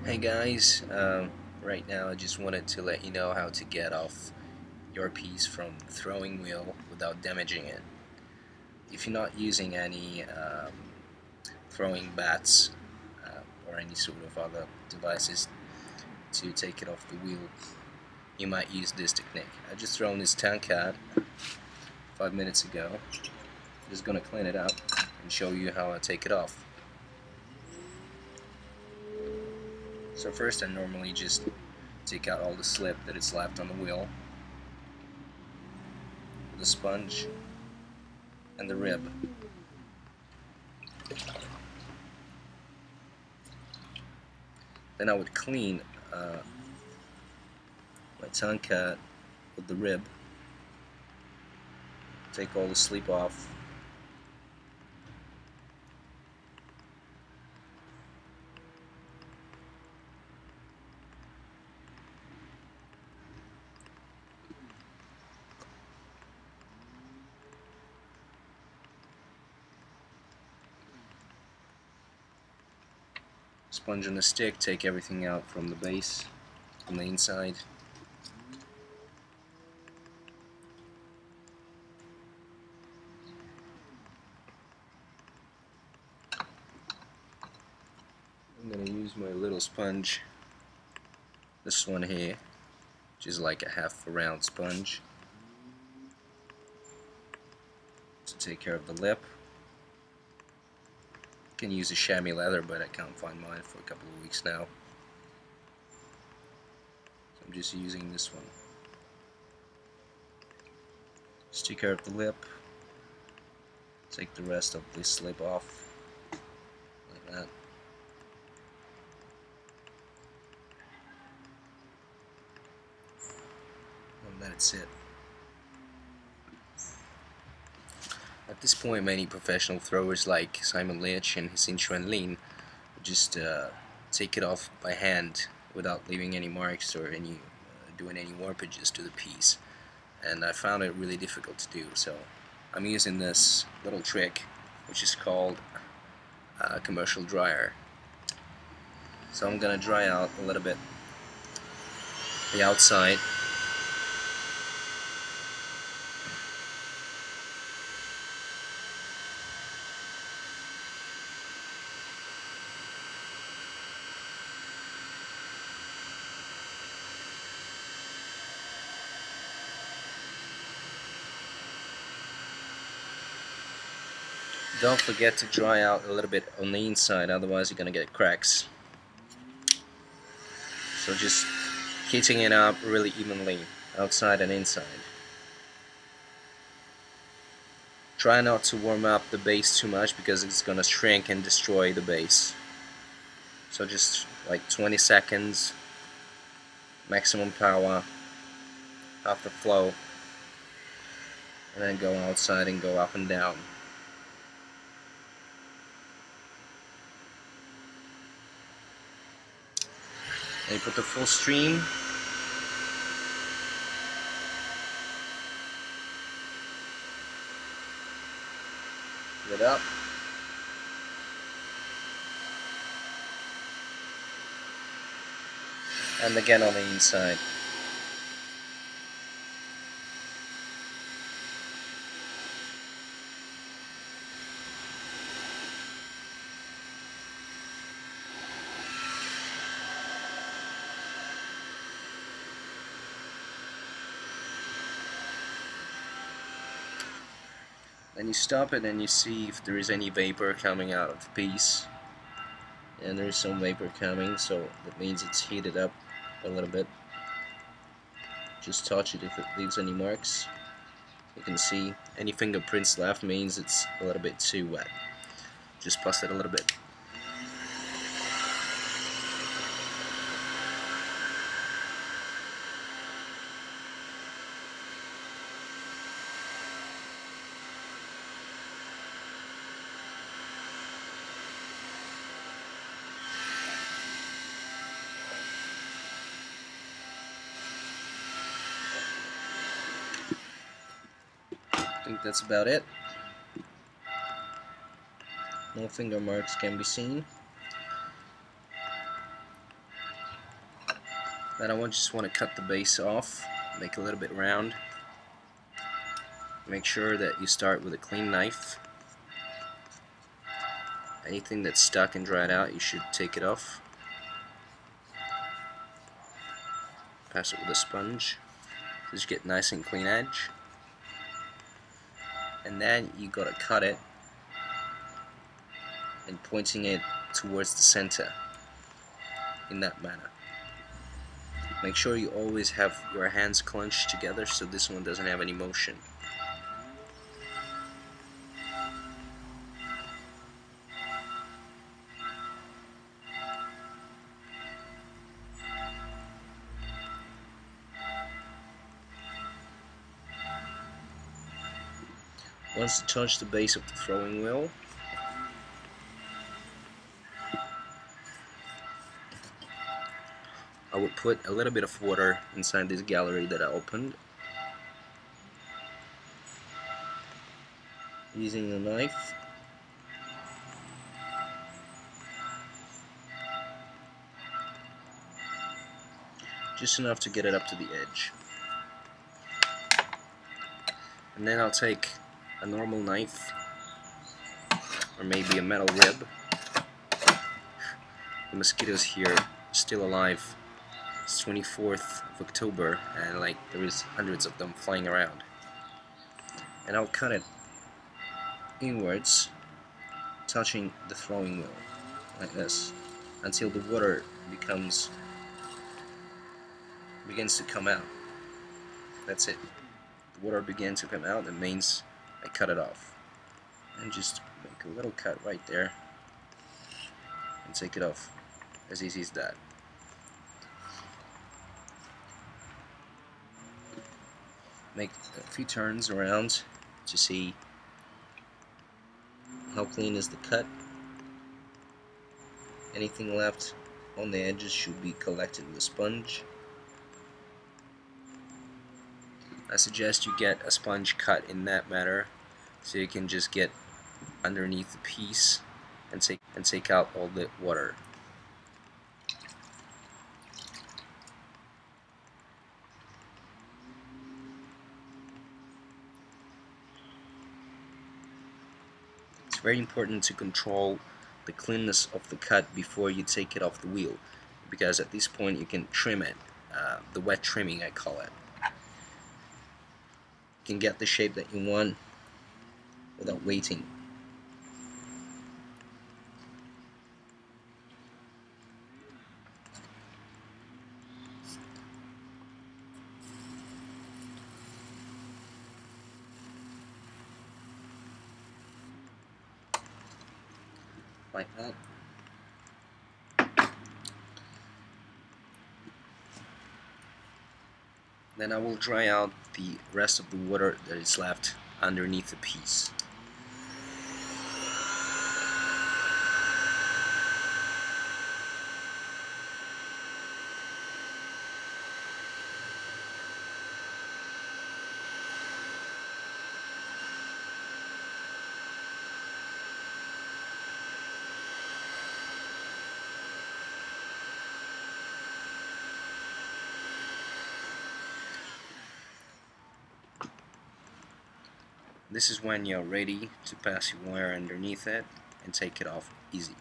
Hey guys, right now I just wanted to let you know how to get off your piece from the throwing wheel without damaging it. If you're not using any throwing bats or any sort of other devices to take it off the wheel, you might use this technique. I just thrown this tank out 5 minutes ago. Just gonna clean it up and show you how I take it off. So first I normally just take out all the slip that is left on the wheel, the sponge and the rib. Then I would clean my tongue cut with the rib, take all the sleep off, sponge on the stick, take everything out from the base, from the inside. I'm going to use my little sponge, this one here, which is like a half a round sponge, to take care of the lip. You can use a chamois leather, but I can't find mine for a couple of weeks now. So I'm just using this one. Just take care of the lip, take the rest of this slip off, like that. And that's it. At this point, many professional throwers like Simon Leach and his Inchuan Lean just take it off by hand without leaving any marks or any doing any warpages to the piece, and I found it really difficult to do. So I'm using this little trick, which is called a commercial dryer. So I'm gonna dry out a little bit the outside. Don't forget to dry out a little bit on the inside, otherwise you're gonna get cracks. So just heating it up really evenly, outside and inside. Try not to warm up the base too much because it's gonna shrink and destroy the base. So just like 20 seconds, maximum power, half the flow, and then go outside and go up and down. And you put the full stream. Get up. And again on the inside. Then you stop it and you see if there is any vapor coming out of the piece. And there is some vapor coming, so that means it's heated up a little bit. Just touch it if it leaves any marks. You can see any fingerprints left means it's a little bit too wet. Just press it a little bit. I think that's about it. No finger marks can be seen. Then I just want to cut the base off, make a little bit round. Make sure that you start with a clean knife. Anything that's stuck and dried out, you should take it off. Pass it with a sponge so you get nice and clean edge. And then you gotta cut it and pointing it towards the center in that manner. Make sure you always have your hands clenched together so this one doesn't have any motion. Once you touch the base of the throwing wheel, I would put a little bit of water inside this gallery that I opened. Using a knife, just enough to get it up to the edge. And then I'll take a normal knife, or maybe a metal rib. The mosquitoes here are still alive. It's 24th of October and like there is hundreds of them flying around. And I'll cut it inwards, touching the throwing wheel like this until the water begins to come out. That's it. The water begins to come out, that means I cut it off. And just make a little cut right there and take it off. As easy as that. Make a few turns around to see how clean is the cut. Anything left on the edges should be collected with a sponge. I suggest you get a sponge cut in that manner so you can just get underneath the piece and take out all the water. It's very important to control the cleanness of the cut before you take it off the wheel, because at this point you can trim it, the wet trimming I call it. You can get the shape that you want without waiting. Like that. Then I will dry out the rest of the water that is left underneath the piece. This is when you're ready to pass your wire underneath it and take it off easy.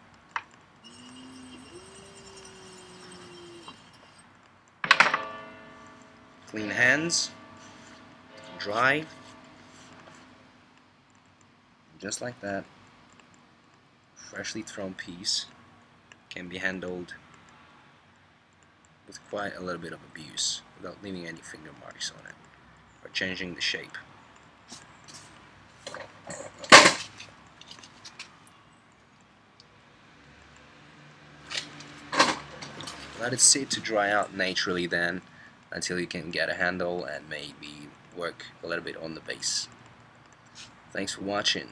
Clean hands, dry, just like that. Freshly thrown piece can be handled with quite a little bit of abuse without leaving any finger marks on it or changing the shape. Let it sit to dry out naturally then until you can get a handle and maybe work a little bit on the base. Thanks for watching.